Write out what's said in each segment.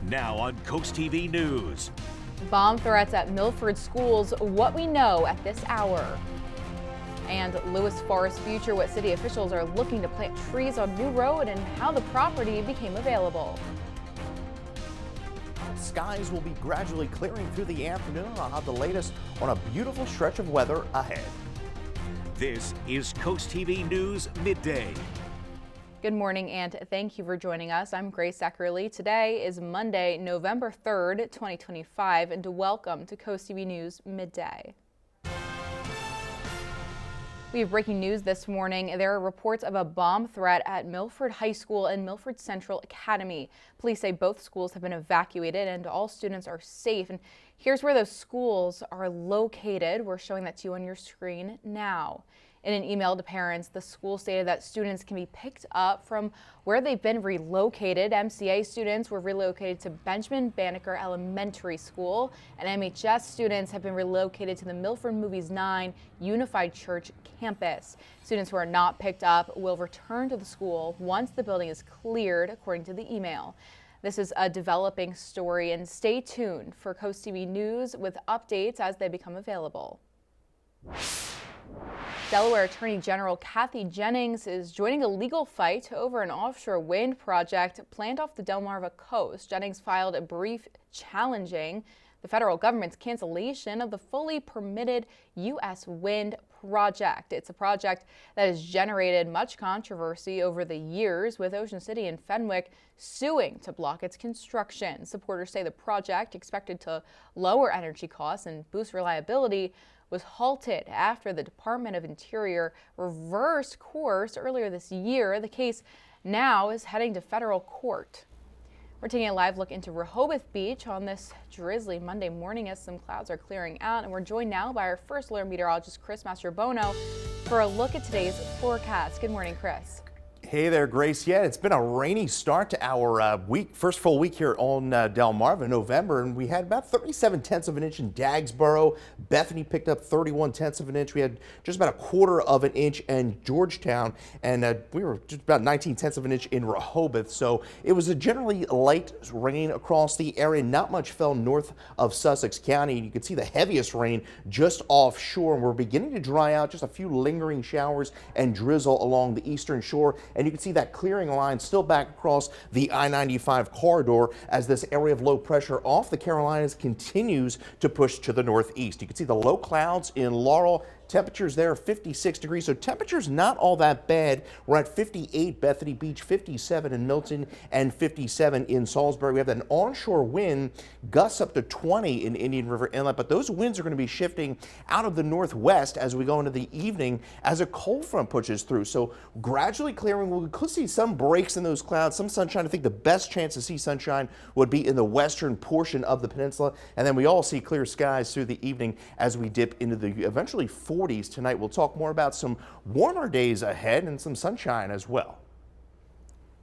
Now on CoastTV News. Bomb threats at Milford schools, what we know at this hour. And Lewis Forest future, what city officials are looking to plant trees on new road and how the property became available. Skies will be gradually clearing through the afternoon. I'll have the latest on a beautiful stretch of weather ahead. This is CoastTV News Midday. Good morning and thank you for joining us. I'm Grace Eckerly. Today is Monday, November 3rd, 2025, and welcome to CoastTV News Midday. We have breaking news this morning. There are reports of a bomb threat at Milford High School and Milford Central Academy. Police say both schools have been evacuated and all students are safe. And here's where those schools are located. We're showing that to you on your screen now. In an email to parents, the school stated that students can be picked up from where they've been relocated. MCA students were relocated to Benjamin Banneker Elementary School, and MHS students have been relocated to the Milford Movies 9 Unified Church campus. Students who are not picked up will return to the school once the building is cleared, according to the email. This is a developing story, and stay tuned for CoastTV News with updates as they become available. Delaware Attorney General Kathy Jennings is joining a legal fight over an offshore wind project planned off the Delmarva coast. Jennings filed a brief challenging the federal government's cancellation of the fully permitted U.S. wind project. It's a project that has generated much controversy over the years, with Ocean City and Fenwick suing to block its construction. Supporters say the project, expected to lower energy costs and boost reliability, was halted after the Department of Interior reversed course earlier this year. The case now is heading to federal court. We're taking a live look into Rehoboth Beach on this drizzly Monday morning as some clouds are clearing out, and we're joined now by our first alert meteorologist, Chris Mastrobono, for a look at today's forecast. Good morning, Chris. Hey there, Grace. Yeah, it's been a rainy start to our first full week here on Delmarva, November, and we had about 37/10 of an inch in Dagsboro. Bethany picked up 31/10 of an inch. We had just about a 1/4 of an inch in Georgetown, and we were just about 19/10 of an inch in Rehoboth. So it was a generally light rain across the area. Not much fell north of Sussex County. You can see the heaviest rain just offshore, and we're beginning to dry out. Just a few lingering showers and drizzle along the eastern shore. And you can see that clearing line still back across the I-95 corridor as this area of low pressure off the Carolinas continues to push to the northeast. You can see the low clouds in Laurel. Temperatures there 56 degrees, so temperatures not all that bad. We're at 58 Bethany Beach, 57 in Milton, and 57 in Salisbury. We have an onshore wind, gusts up to 20 in Indian River Inlet, but those winds are going to be shifting out of the northwest as we go into the evening as a cold front pushes through. So gradually clearing. We could see some breaks in those clouds, some sunshine. I think the best chance to see sunshine would be in the western portion of the peninsula, and then we all see clear skies through the evening as we dip into the eventually 40s tonight. We'll talk more about some warmer days ahead and some sunshine as well.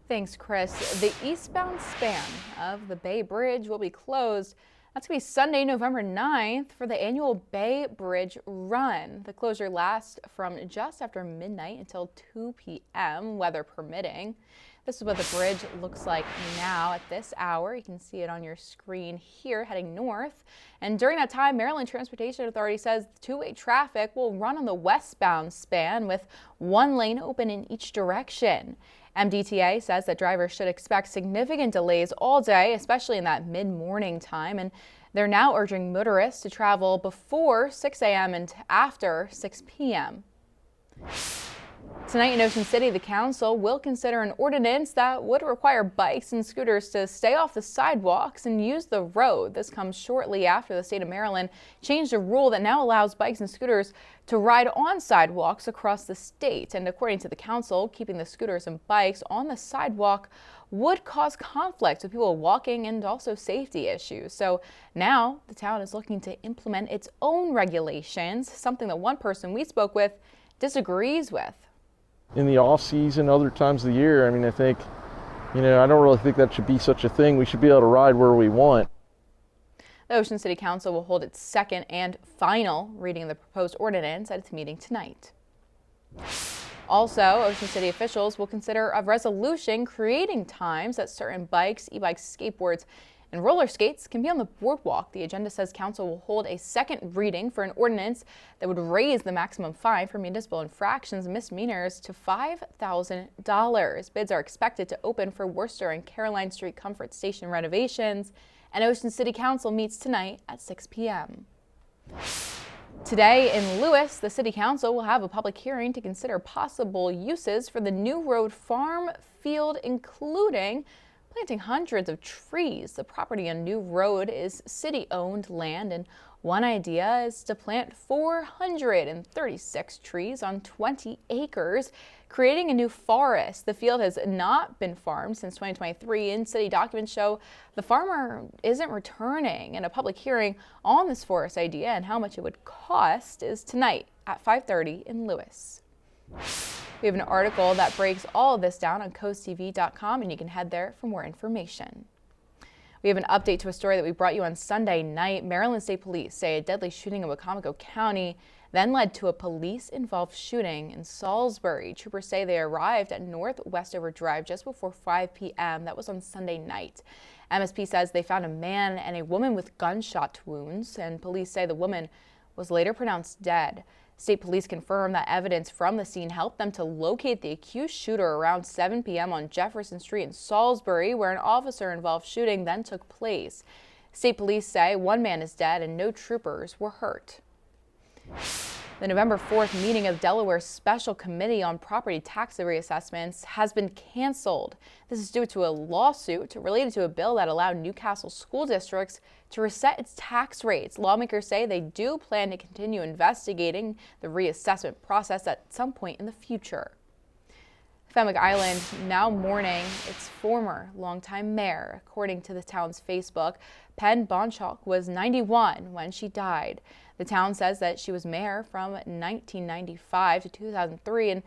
Thanks, Chris. The eastbound span of the Bay Bridge will be closed. That's going to be Sunday, November 9th for the annual Bay Bridge Run. The closure lasts from just after midnight until 2 p.m., weather permitting. This is what the bridge looks like now at this hour. You can see it on your screen here heading north. And during that time, Maryland Transportation Authority says two-way traffic will run on the westbound span with one lane open in each direction. MDTA says that drivers should expect significant delays all day, especially in that mid-morning time. And they're now urging motorists to travel before 6 a.m. and after 6 p.m. Tonight in Ocean City, the council will consider an ordinance that would require bikes and scooters to stay off the sidewalks and use the road. This comes shortly after the state of Maryland changed a rule that now allows bikes and scooters to ride on sidewalks across the state. And according to the council, keeping the scooters and bikes on the sidewalk would cause conflict with people walking and also safety issues. So now the town is looking to implement its own regulations, something that one person we spoke with disagrees with. In the off season, other times of the year, I mean, I think, I don't really think that should be such a thing. We should be able to ride where we want. The Ocean City Council will hold its second and final reading of the proposed ordinance at its meeting tonight. Also, Ocean City officials will consider a resolution creating times that certain bikes, e-bikes, skateboards, And roller skates can be on the boardwalk. The agenda says council will hold a second reading for an ordinance that would raise the maximum fine for municipal infractions and misdemeanors to $5,000. Bids are expected to open for Worcester and Caroline Street Comfort Station renovations, and Ocean City Council meets tonight at 6 p.m. Today in Lewis, the City Council will have a public hearing to consider possible uses for the New Road farm field, including planting hundreds of trees. The property on New Road is city-owned land, and one idea is to plant 436 trees on 20 acres, creating a new forest. The field has not been farmed since 2023, and city documents show the farmer isn't returning. And a public hearing on this forest idea and how much it would cost is tonight at 5:30 in Lewis. We have an article that breaks all of this down on CoastTV.com, and you can head there for more information. We have an update to a story that we brought you on Sunday night. Maryland State Police say a deadly shooting in Wicomico County then led to a police-involved shooting in Salisbury. Troopers say they arrived at North Westover Drive just before 5 p.m. That was on Sunday night. MSP says they found a man and a woman with gunshot wounds, and police say the woman was later pronounced dead. State police confirm that evidence from the scene helped them to locate the accused shooter around 7 p.m. on Jefferson Street in Salisbury, where an officer-involved shooting then took place. State police say one man is dead and no troopers were hurt. The November 4th meeting of Delaware's Special Committee on Property Tax Reassessments has been canceled. This is due to a lawsuit related to a bill that allowed Newcastle school districts to reset its tax rates. Lawmakers say they do plan to continue investigating the reassessment process at some point in the future. Fenwick Island now mourning its former longtime mayor. According to the town's Facebook, Penn Bonchok was 91 when she died. The town says that she was mayor from 1995 to 2003, and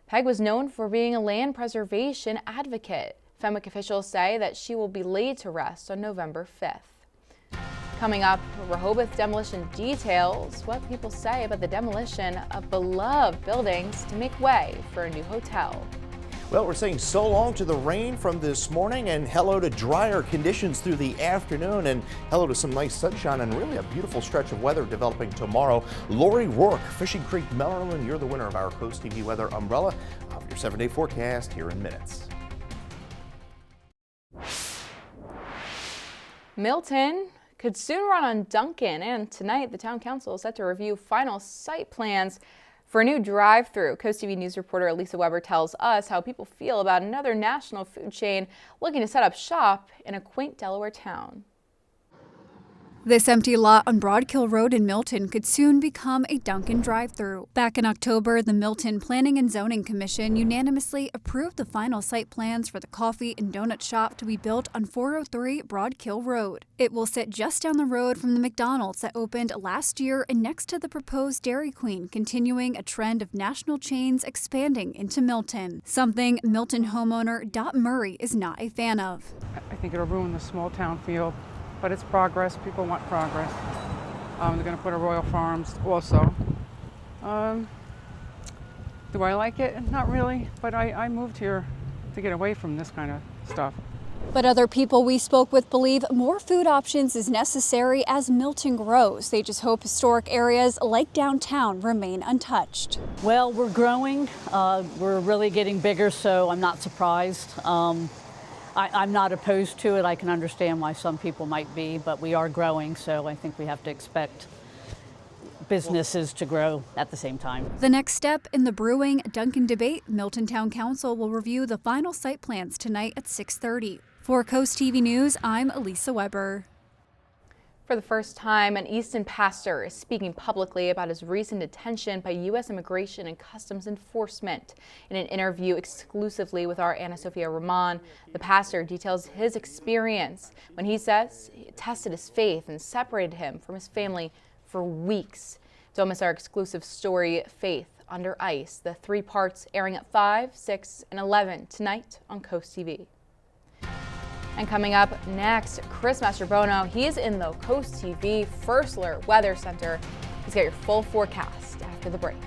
Peg was known for being a land preservation advocate. Fenwick officials say that she will be laid to rest on November 5th. Coming up, Rehoboth demolition details what people say about the demolition of beloved buildings to make way for a new hotel. Well, we're saying so long to the rain from this morning and hello to drier conditions through the afternoon and hello to some nice sunshine and really a beautiful stretch of weather developing tomorrow. Lori Rourke, Fishing Creek, Maryland, you're the winner of our Coast TV weather umbrella. Of your 7-day forecast here in minutes. Milton could soon run on Duncan, and tonight the town council is set to review final site plans for a new drive-through. Coast TV News reporter Lisa Weber tells us how people feel about another national food chain looking to set up shop in a quaint Delaware town. This empty lot on Broadkill Road in Milton could soon become a Dunkin' drive-thru. Back in October, the Milton Planning and Zoning Commission unanimously approved the final site plans for the coffee and donut shop to be built on 403 Broadkill Road. It will sit just down the road from the McDonald's that opened last year and next to the proposed Dairy Queen, continuing a trend of national chains expanding into Milton, something Milton homeowner Dot Murray is not a fan of. I think it'll ruin the small town feel. But it's progress. People want progress. They're going to put a Royal Farms also. Do I like it? Not really, but I moved here to get away from this kind of stuff. But other people we spoke with believe more food options is necessary as Milton grows. They just hope historic areas like downtown remain untouched. Well, we're growing. We're really getting bigger, so I'm not surprised. I'm not opposed to it. I can understand why some people might be, but we are growing, so I think we have to expect businesses to grow at the same time. The next step in the brewing Dunkin' debate, Milton Town Council will review the final site plans tonight at 6:30. For Coast TV News, I'm Elisa Weber. For the first time, an Easton pastor is speaking publicly about his recent detention by U.S. Immigration and Customs Enforcement. In an interview exclusively with our Anna Sophia Rahman, the pastor details his experience when he says it tested his faith and separated him from his family for weeks. Don't miss our exclusive story, Faith Under Ice. The 3 parts airing at 5, 6, and 11 tonight on Coast TV. And coming up next, Chris Mastrobono. He's in the Coast TV First Alert Weather Center. He's got your full forecast after the break.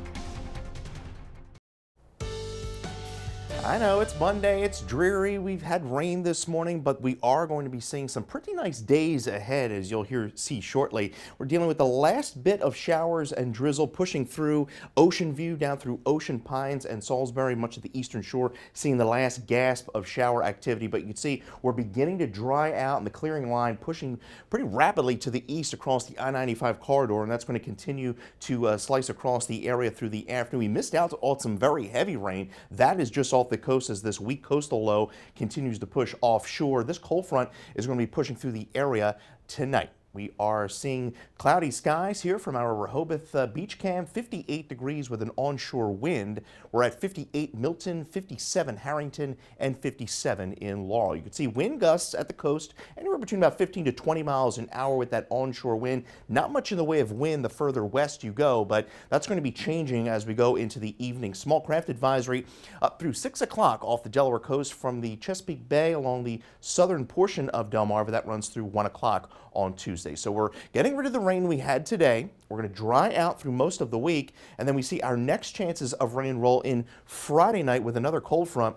I know it's Monday, it's dreary, we've had rain this morning, but we are going to be seeing some pretty nice days ahead, as you'll see shortly. We're dealing with the last bit of showers and drizzle pushing through Ocean View down through Ocean Pines and Salisbury, much of the eastern shore, seeing the last gasp of shower activity. But you can see we're beginning to dry out and the clearing line pushing pretty rapidly to the east across the I-95 corridor, and that's going to continue to slice across the area through the afternoon. We missed out on some very heavy rain. That is just off the coast as this weak coastal low continues to push offshore. This cold front is going to be pushing through the area tonight. We are seeing cloudy skies here from our Rehoboth beach cam, 58 degrees with an onshore wind. We're at 58 Milton, 57 Harrington, and 57 in Laurel. You can see wind gusts at the coast anywhere between about 15 to 20 miles an hour with that onshore wind. Not much in the way of wind the further west you go, but that's going to be changing as we go into the evening. Small craft advisory up through 6 o'clock off the Delaware coast from the Chesapeake Bay along the southern portion of Delmarva. That runs through 1 o'clock on Tuesday. So we're getting rid of the rain we had today. We're going to dry out through most of the week, and then we see our next chances of rain roll in Friday night with another cold front.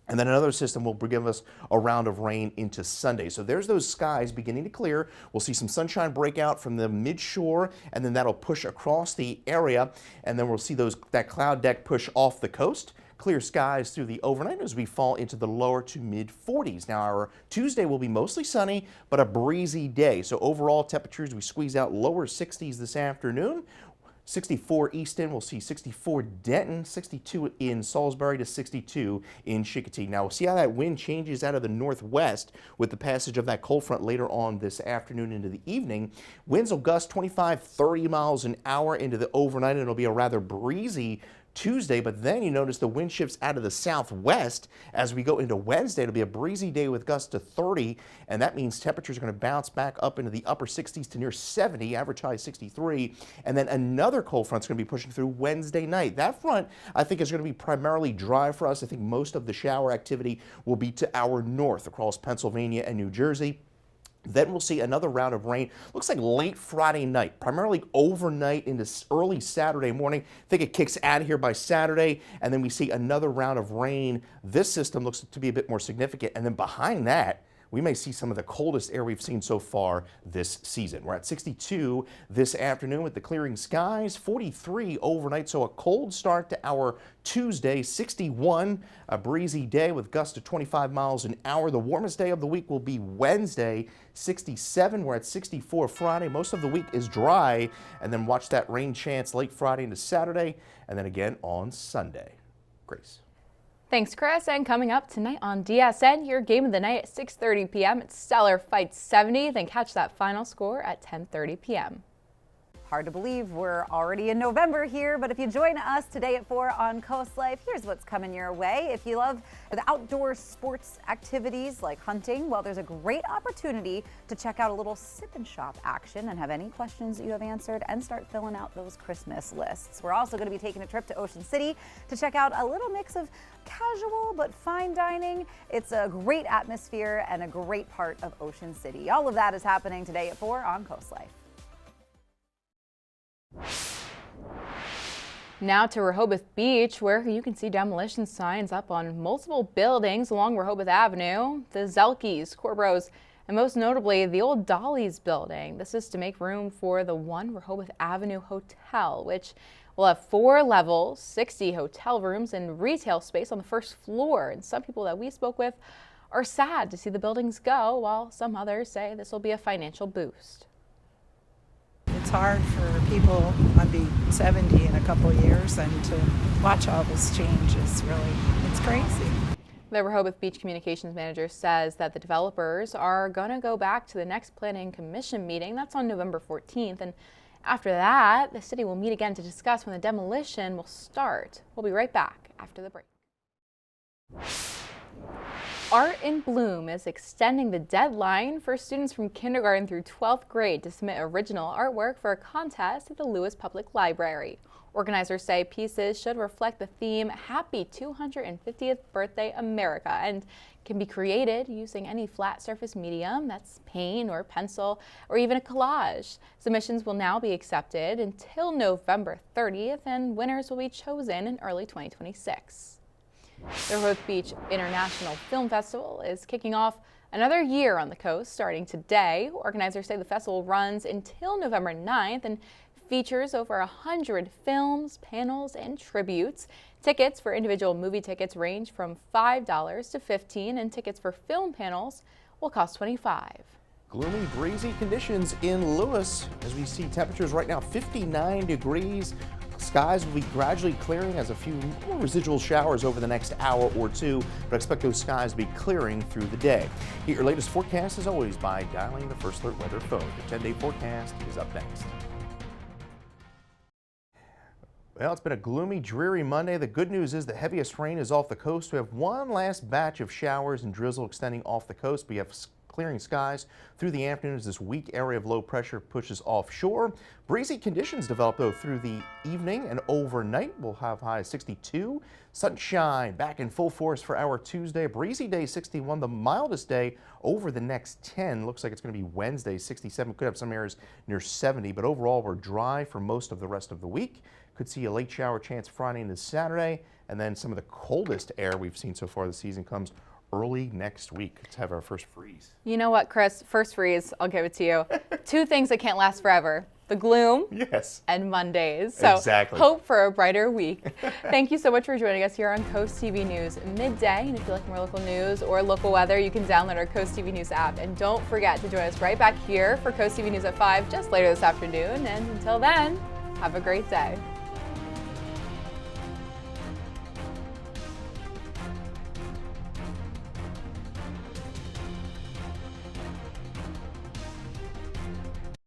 And then another system will give us a round of rain into Sunday. So there's those skies beginning to clear. We'll see some sunshine break out from the mid-shore, and then that'll push across the area. And then we'll see that cloud deck push off the coast. Clear skies through the overnight as we fall into the lower to mid 40s. Now our Tuesday will be mostly sunny, but a breezy day. So overall temperatures, we squeeze out lower 60s this afternoon. 64 Easton, we'll see 64 Denton, 62 in Salisbury to 62 in Chicotee. Now we'll see how that wind changes out of the northwest with the passage of that cold front later on this afternoon into the evening. Winds will gust 25, 30 miles an hour into the overnight, and it'll be a rather breezy Tuesday, but then you notice the wind shifts out of the southwest as we go into Wednesday. It'll be a breezy day with gusts to 30, and that means temperatures are going to bounce back up into the upper 60s to near 70, average high 63, and then another cold front's going to be pushing through Wednesday night. That front, I think, is going to be primarily dry for us. I think most of the shower activity will be to our north across Pennsylvania and New Jersey. Then we'll see another round of rain. Looks like late Friday night, primarily overnight into early Saturday morning. I think it kicks out of here by Saturday, and then we see another round of rain. This system looks to be a bit more significant, and then behind that, we may see some of the coldest air we've seen so far this season. We're at 62 this afternoon with the clearing skies, 43 overnight, so a cold start to our Tuesday, 61, a breezy day with gusts to 25 miles an hour. The warmest day of the week will be Wednesday, 67. We're at 64 Friday. Most of the week is dry, and then watch that rain chance late Friday into Saturday, and then again on Sunday. Grace. Thanks, Chris. And coming up tonight on DSN, your game of the night at 6:30 p.m. It's Stellar fights 70. Then catch that final score at 10:30 p.m. Hard to believe we're already in November here, but if you join us today at 4 on Coast Life, here's what's coming your way. If you love the outdoor sports activities like hunting, well, there's a great opportunity to check out a little sip and shop action and have any questions that you have answered and start filling out those Christmas lists. We're also going to be taking a trip to Ocean City to check out a little mix of casual but fine dining. It's a great atmosphere and a great part of Ocean City. All of that is happening today at 4 on Coast Life. Now to Rehoboth Beach, where you can see demolition signs up on multiple buildings along Rehoboth Avenue. The Zelkis, Corbros, and most notably the old Dolly's building. This is to make room for the One Rehoboth Avenue Hotel, which will have 4 levels, 60 hotel rooms, and retail space on the first floor. And some people that we spoke with are sad to see the buildings go, while some others say this will be a financial boost. It's hard for people, I'll be 70 in a couple of years, and to watch all this change is really, it's crazy. The Rehoboth Beach Communications Manager says that the developers are going to go back to the next Planning Commission meeting. That's on November 14th. And after that, the city will meet again to discuss when the demolition will start. We'll be right back after the break. Art in Bloom is extending the deadline for students from kindergarten through 12th grade to submit original artwork for a contest at the Lewis Public Library. Organizers say pieces should reflect the theme Happy 250th Birthday America and can be created using any flat surface medium, that's paint or pencil, or even a collage. Submissions will now be accepted until November 30th, and winners will be chosen in early 2026. The Rehoboth Beach International Film Festival is kicking off another year on the coast starting today. Organizers say the festival runs until November 9th and features over 100 films, panels, and tributes. Tickets for individual movie tickets range from $5 to $15, and tickets for film panels will cost $25. Gloomy, breezy conditions in Lewis as we see temperatures right now 59 degrees. Skies will be gradually clearing as a few more residual showers over the next hour or two, but expect those skies to be clearing through the day. Get your latest forecast as always by dialing the First Alert Weather phone. The 10-day forecast is up next. Well, it's been a gloomy, dreary Monday. The good news is the heaviest rain is off the coast. We have one last batch of showers and drizzle extending off the coast. We have clearing skies through the afternoon as this weak area of low pressure pushes offshore. Breezy conditions develop though through the evening and overnight. We'll have high 62. Sunshine back in full force for our Tuesday. A breezy day 61, the mildest day over the next 10. Looks like it's going to be Wednesday 67. Could have some areas near 70, but overall we're dry for most of the rest of the week. Could see a late shower chance Friday into Saturday, and then some of the coldest air we've seen so far this season comes early next week. Let's have our first freeze. You know what, Chris? First freeze, I'll give it to you. Two things that can't last forever. The gloom and Mondays. So exactly. Hope for a brighter week. Thank you so much for joining us here on Coast TV News Midday. And if you like more local news or local weather, you can download our Coast TV News app. And don't forget to join us right back here for Coast TV News at 5 just later this afternoon. And until then, have a great day.